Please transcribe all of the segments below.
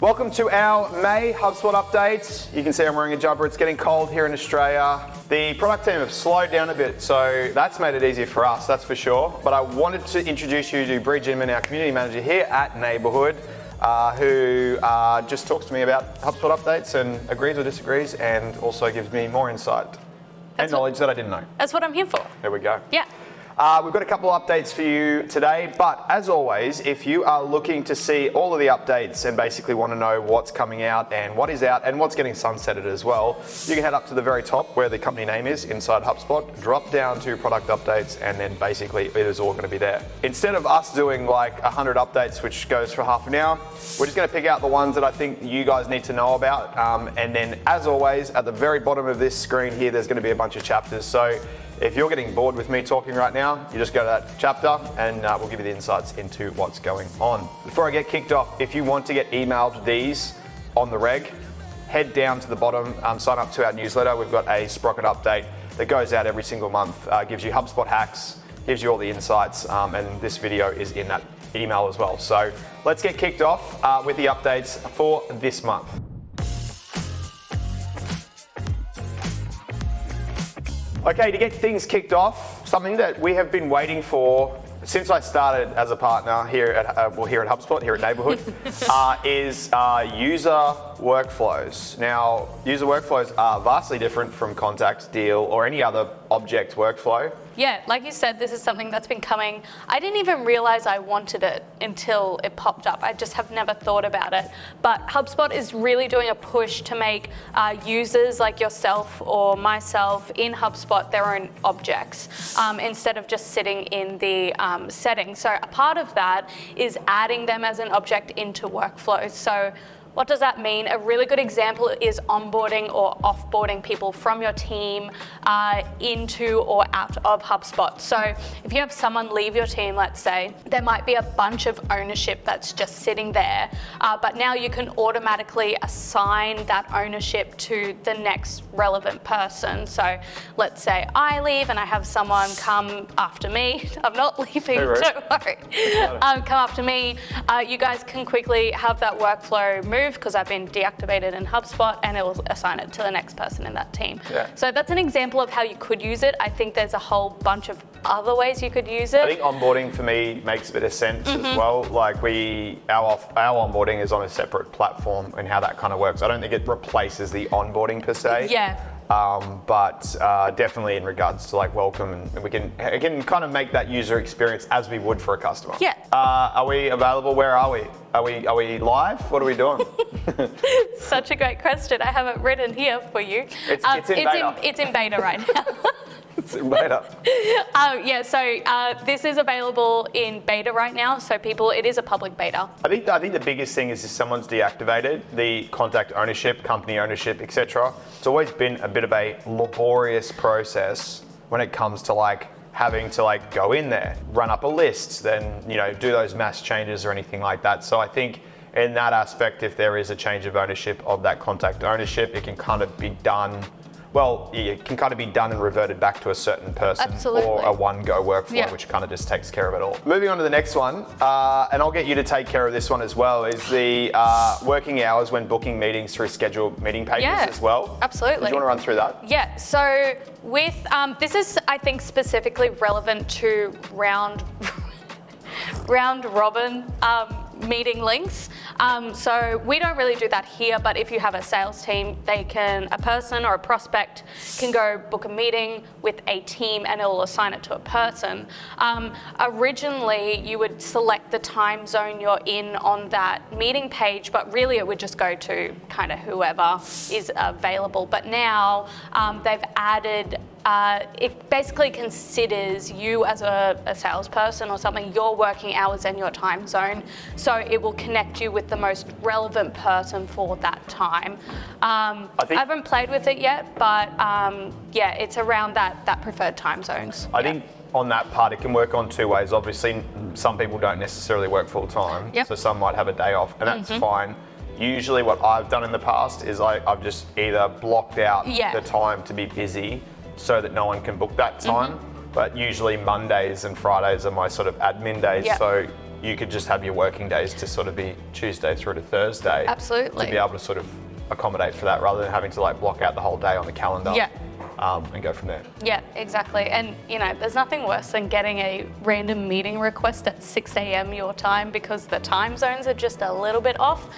Welcome to our May HubSpot updates. You can see I'm wearing a jumper. It's getting cold here in Australia. The product team have slowed down a bit, so that's made it easier for us, that's for sure. But I wanted to introduce you to Brie, our community manager here at Neighbourhood, who just talks to me about HubSpot updates and agrees or disagrees, and also gives me more insight and knowledge that I didn't know. That's what I'm here for. There we go. Yeah. We've got a couple of updates for you today, but as always, if you are looking to see all of the updates and basically want to know what's coming out and what is out and what's getting sunsetted as well, you can head up to the very top where the company name is inside HubSpot, drop down to product updates, and then basically it is all going to be there. Instead of us doing like 100 updates, which goes for half an hour, we're just going to pick out the ones that I think you guys need to know about. And then as always, at the very bottom of this screen here, there's going to be a bunch of chapters. So if you're getting bored with me talking right now, you just go to that chapter and we'll give you the insights into what's going on. Before I get kicked off, if you want to get emailed these on the reg, head down to the bottom, sign up to our newsletter. We've got a Sprocket update that goes out every single month, gives you HubSpot hacks, gives you all the insights, and this video is in that email as well. So let's get kicked off with the updates for this month. Okay, to get things kicked off, something that we have been waiting for since I started as a partner here at HubSpot, here at Neighbourhood, is user workflows. Now, user workflows are vastly different from contact, deal, or any other object workflow. Yeah, like you said, this is something that's been coming. I didn't even realize I wanted it until it popped up. I just have never thought about it. But HubSpot is really doing a push to make users like yourself or myself in HubSpot their own objects instead of just sitting in the settings. So a part of that is adding them as an object into workflows. So what does that mean? A really good example is onboarding or offboarding people from your team into or out of HubSpot. So if you have someone leave your team, let's say, there might be a bunch of ownership that's just sitting there, but now you can automatically assign that ownership to the next relevant person. So let's say I leave and I have someone come after me. I'm not leaving, don't worry. Come after me. You guys can quickly have that workflow move because I've been deactivated in HubSpot, and it will assign it to the next person in that team. Yeah. So that's an example of how you could use it. I think there's a whole bunch of other ways you could use it. I think onboarding for me makes a bit of sense as well. Like our onboarding is on a separate platform and how that kind of works. I don't think it replaces the onboarding per se. Yeah. But definitely in regards to like welcome, and we can kind of make that user experience as we would for a customer. Yeah. Are we available? Where are we? Are we live? What are we doing? Such a great question. I have it written here for you. It's in beta. It's in beta right now. It's in beta. So this is available in beta right now. So it is a public beta. I think the biggest thing is if someone's deactivated the contact ownership, company ownership, etc. It's always been a bit of a laborious process when it comes to like having to like go in there, run up a list, then do those mass changes or anything like that. So I think in that aspect, if there is a change of ownership of that contact ownership, it can kind of be done. Well, it can kind of be done and reverted back to a certain person. Absolutely. Or a one-go workflow, which kind of just takes care of it all. Moving on to the next one, and I'll get you to take care of this one as well, is the working hours when booking meetings through scheduled meeting pages as well. Absolutely. Do you want to run through that? Yeah, so with, this is, I think, specifically relevant to round robin meeting links. So we don't really do that here, but if you have a sales team, a person or a prospect can go book a meeting with a team and it will assign it to a person. Originally, you would select the time zone you're in on that meeting page, but really it would just go to kind of whoever is available. But now they've added it basically considers you as a salesperson or something, your working hours and your time zone. So it will connect you with the most relevant person for that time. I haven't played with it yet, but it's around that preferred time zones. I think on that part, it can work on two ways. Obviously, some people don't necessarily work full time, so some might have a day off, and that's fine. Usually what I've done in the past is I've just either blocked out the time to be busy so that no one can book that time. But usually Mondays and Fridays are my sort of admin days. So you could just have your working days to sort of be Tuesday through to Thursday. Absolutely. To be able to sort of accommodate for that rather than having to like block out the whole day on the calendar. Yeah. And go from there. Yeah, exactly. And there's nothing worse than getting a random meeting request at 6 a.m. your time because the time zones are just a little bit off.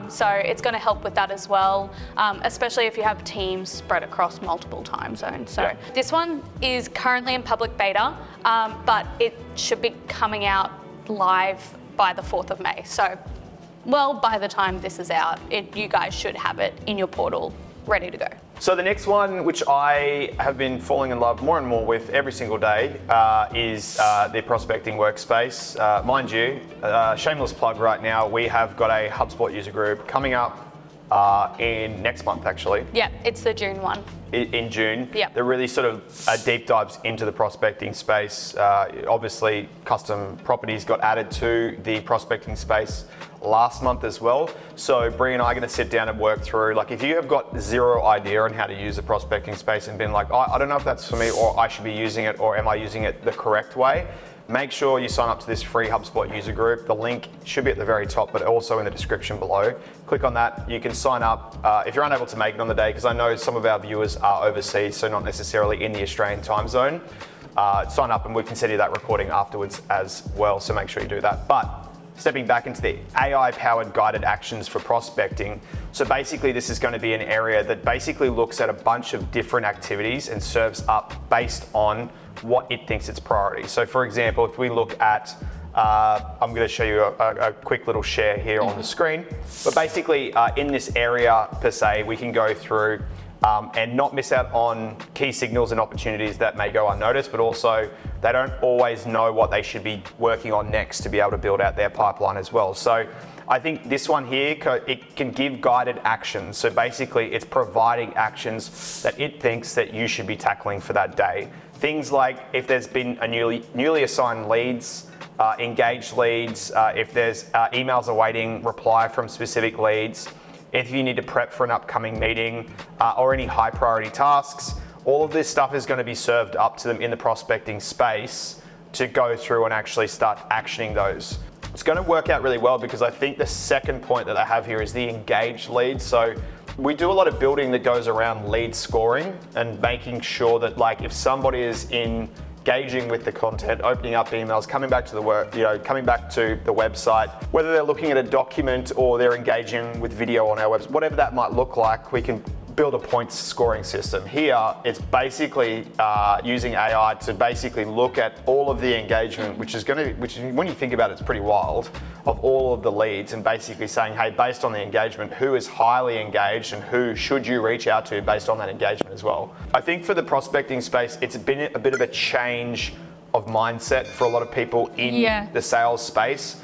So it's going to help with that as well, especially if you have teams spread across multiple time zones. So this one is currently in public beta, but it should be coming out live by the 4th of May. So, well, by the time this is out, you guys should have it in your portal ready to go. So the next one, which I have been falling in love more and more with every single day, is the prospecting workspace. Mind you, shameless plug right now, we have got a HubSpot user group coming up in next month actually. Yeah, it's the June one. In June. Yep. That really sort of deep dives into the prospecting space. Obviously, custom properties got added to the prospecting space last month as well. So Brie and I are going to sit down and work through, like if you have got zero idea on how to use the prospecting space and been like, I don't know if that's for me or I should be using it or am I using it the correct way, make sure you sign up to this free HubSpot user group. The link should be at the very top, but also in the description below. Click on that. You can sign up if you're unable to make it on the day, because I know some of our viewers are overseas, so not necessarily in the Australian time zone. Sign up and we can send you that recording afterwards as well, so make sure you do that. But stepping back into the AI-powered guided actions for prospecting. So basically this is going to be an area that basically looks at a bunch of different activities and serves up based on what it thinks its priority. So for example, if we look at, I'm going to show you a quick little share here on the screen, but basically in this area per se, we can go through and not miss out on key signals and opportunities that may go unnoticed, but also they don't always know what they should be working on next to be able to build out their pipeline as well. So I think this one here, it can give guided actions. So basically it's providing actions that it thinks that you should be tackling for that day. Things like if there's been a newly assigned leads, engaged leads, if there's emails awaiting reply from specific leads, if you need to prep for an upcoming meeting or any high priority tasks, all of this stuff is going to be served up to them in the prospecting space to go through and actually start actioning those. It's going to work out really well because I think the second point that I have here is the engaged leads. So we do a lot of building that goes around lead scoring and making sure that like if somebody is engaging with the content, opening up emails, coming back to the work, coming back to the website, whether they're looking at a document or they're engaging with video on our website, whatever that might look like, we can build a points scoring system. Here, it's basically using AI to basically look at all of the engagement, which when you think about it, it's pretty wild, of all of the leads and basically saying, hey, based on the engagement, who is highly engaged and who should you reach out to based on that engagement as well. I think for the prospecting space, it's been a bit of a change of mindset for a lot of people in the sales space.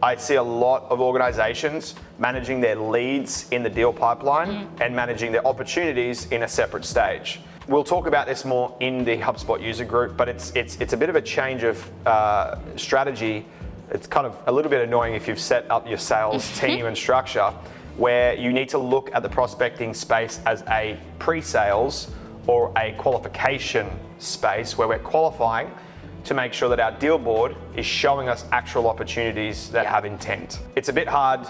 I see a lot of organizations managing their leads in the deal pipeline and managing their opportunities in a separate stage. We'll talk about this more in the HubSpot user group, but it's a bit of a change of strategy. It's kind of a little bit annoying if you've set up your sales team and structure where you need to look at the prospecting space as a pre-sales or a qualification space where we're qualifying to make sure that our deal board is showing us actual opportunities that have intent. It's a bit hard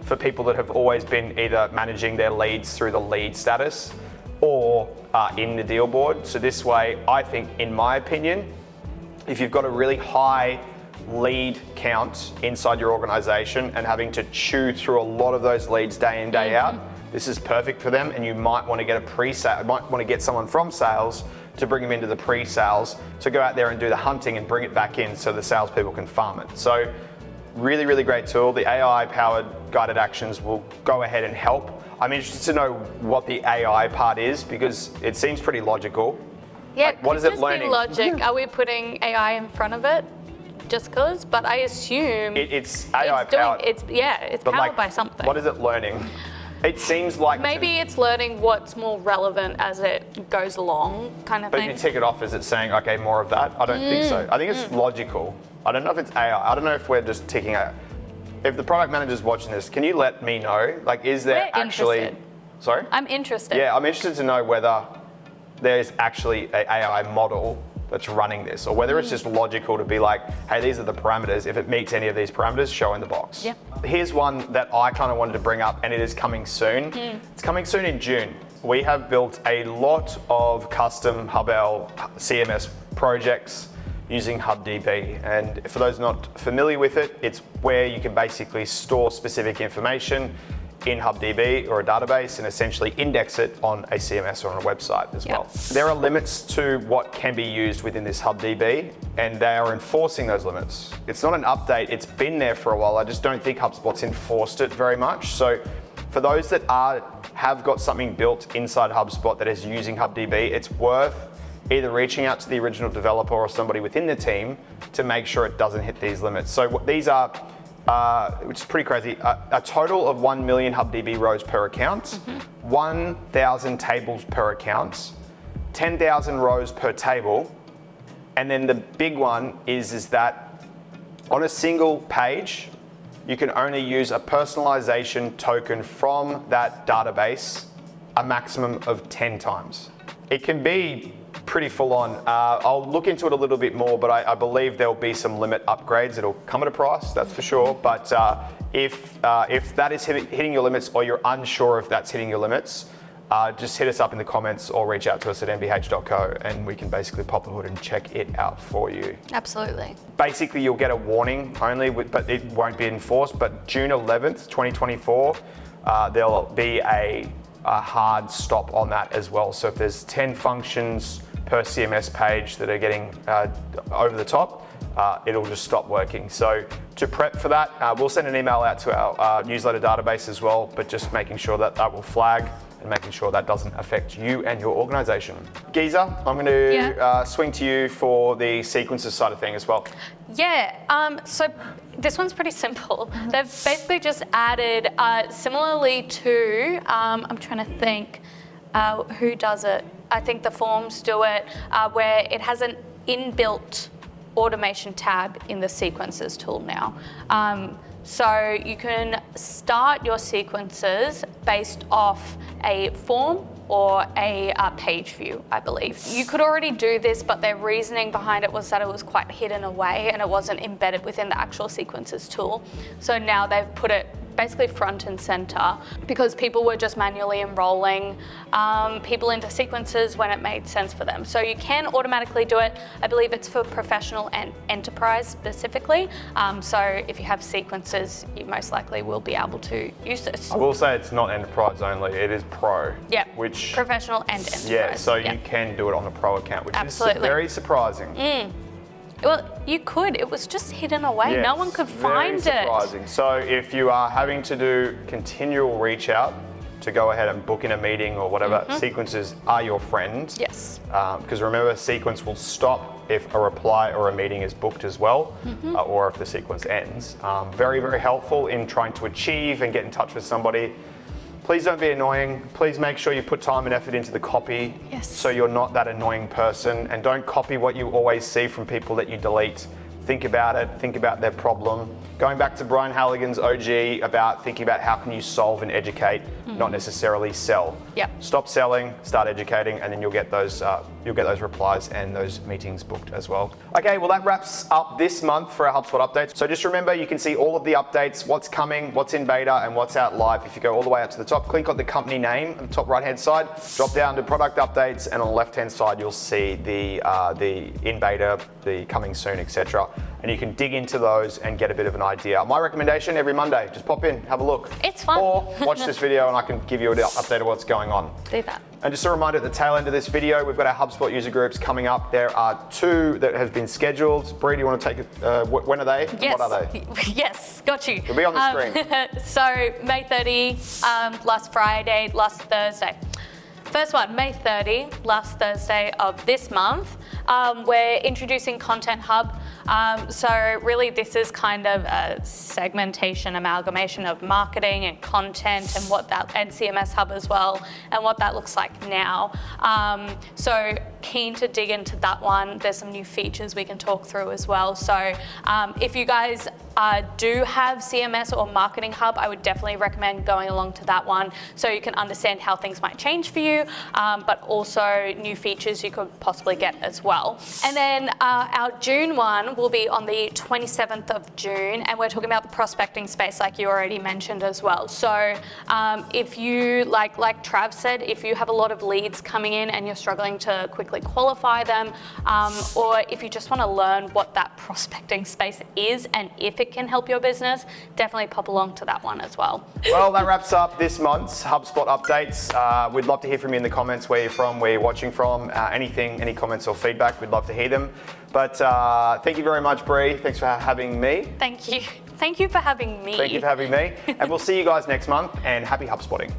for people that have always been either managing their leads through the lead status or in the deal board. So this way, I think, in my opinion, if you've got a really high lead count inside your organization and having to chew through a lot of those leads day in, day out, this is perfect for them, and you might want to get a pre-sale, might want to get someone from sales to bring them into the pre-sales to go out there and do the hunting and bring it back in so the salespeople can farm it. So really, really great tool. The AI-powered guided actions will go ahead and help. I'm interested to know what the AI part is because it seems pretty logical. Yeah, like, what is it learning? Logic. Are we putting AI in front of it just because? But I assume it's AI-powered. It's powered by something. What is it learning? It seems like maybe it's learning what's more relevant as it goes along, kind of thing. But you tick it off as it's saying, okay, more of that. I don't think so. I think it's logical. I don't know if it's AI. I don't know if we're just ticking it. If the product manager's watching this, can you let me know? Like, is there actually? Sorry? I'm interested. Yeah, I'm interested to know whether there's actually an AI model that's running this, or whether it's just logical to be like, hey, these are the parameters. If it meets any of these parameters, show in the box. Yeah. Here's one that I kind of wanted to bring up, and it is coming soon. It's coming soon in June. We have built a lot of custom HubL CMS projects using HubDB. And for those not familiar with it, it's where you can basically store specific information in HubDB or a database and essentially index it on a CMS or on a website as well. There are limits to what can be used within this HubDB, and they are enforcing those limits. It's not an update, it's been there for a while. I just don't think HubSpot's enforced it very much. So for those that have got something built inside HubSpot that is using HubDB, it's worth either reaching out to the original developer or somebody within the team to make sure it doesn't hit these limits. So what these are, which is pretty crazy, a total of 1 million HubDB rows per account, 1,000 tables per account, 10,000 rows per table, and then the big one is that on a single page, you can only use a personalization token from that database a maximum of 10 times. It can be pretty full on. I'll look into it a little bit more, but I believe there'll be some limit upgrades. It'll come at a price, that's for sure. But if that is hitting your limits, or you're unsure if that's hitting your limits, just hit us up in the comments or reach out to us at mbh.co, and we can basically pop the hood and check it out for you. Absolutely. Basically, you'll get a warning only, but it won't be enforced. But June 11th, 2024, there'll be a hard stop on that as well. So if there's 10 functions per CMS page that are getting over the top, it'll just stop working. So to prep for that, we'll send an email out to our newsletter database as well, but just making sure that that will flag and making sure that doesn't affect you and your organization. Giza, I'm going to swing to you for the sequences side of thing as well. Yeah, so this one's pretty simple. They've basically just added, similarly to, I'm trying to think who does it. I think the forms do it, where it has an inbuilt automation tab in the sequences tool now. So you can start your sequences based off a form or a page view, I believe. You could already do this, but their reasoning behind it was that it was quite hidden away and it wasn't embedded within the actual sequences tool. So now they've put it basically front and center, because people were just manually enrolling people into sequences when it made sense for them. So you can automatically do it. I believe it's for professional and enterprise specifically. So if you have sequences, you most likely will be able to use this. I will say it's not enterprise only, it is pro. Yeah, which professional and enterprise. Yeah, so you can do it on a pro account, which is very surprising. Well, you could. It was just hidden away. No one could find it. Very surprising. So if you are having to do continual reach out to go ahead and book in a meeting or whatever, sequences are your friend. Yes. Because remember, sequence will stop if a reply or a meeting is booked as well, or if the sequence ends. Very, very helpful in trying to achieve and get in touch with somebody. Please don't be annoying. Please make sure you put time and effort into the copy, so you're not that annoying person, and don't copy what you always see from people that you delete. Think about it, think about their problem. Going back to Brian Halligan's OG about thinking about how can you solve and educate, not necessarily sell. Stop selling, start educating, and then you'll get those replies and those meetings booked as well. Okay, well that wraps up this month for our HubSpot updates. So just remember, you can see all of the updates, what's coming, what's in beta, and what's out live. If you go all the way up to the top, click on the company name on the top right-hand side, drop down to product updates, and on the left-hand side, you'll see the in beta, the coming soon, etc. And you can dig into those and get a bit of an idea. My recommendation, every Monday, just pop in, have a look. It's fun. Or watch this video and I can give you an update of what's going on. Do that. And just a reminder, at the tail end of this video, we've got our HubSpot user groups coming up. There are 2 that have been scheduled. Brie, do you want to take it? When are they? Yes. What are they? Yes, got you. It'll be on the screen. So May 30, last Friday, last Thursday. First one, May 30, last Thursday of this month, we're introducing Content Hub. So really this is kind of a segmentation amalgamation of marketing and content and what that, and CMS Hub as well, and what that looks like now. So keen to dig into that one. There's some new features we can talk through as well. So if you guys do have CMS or Marketing Hub, I would definitely recommend going along to that one so you can understand how things might change for you, but also new features you could possibly get as well. And then our June one will be on the 27th of June, and we're talking about the prospecting space like you already mentioned as well. So if you, like Trav said, if you have a lot of leads coming in and you're struggling to quickly qualify them, or if you just want to learn what that prospecting space is and if it can help your business, definitely pop along to that one as well. Well, that wraps up this month's HubSpot updates. We'd love to hear from you in the comments where you're from, where you're watching from, any comments or feedback, we'd love to hear them. But thank you very much, Brie. Thanks for having me. Thank you. Thank you for having me. Thank you for having me. And we'll see you guys next month, and happy HubSpotting.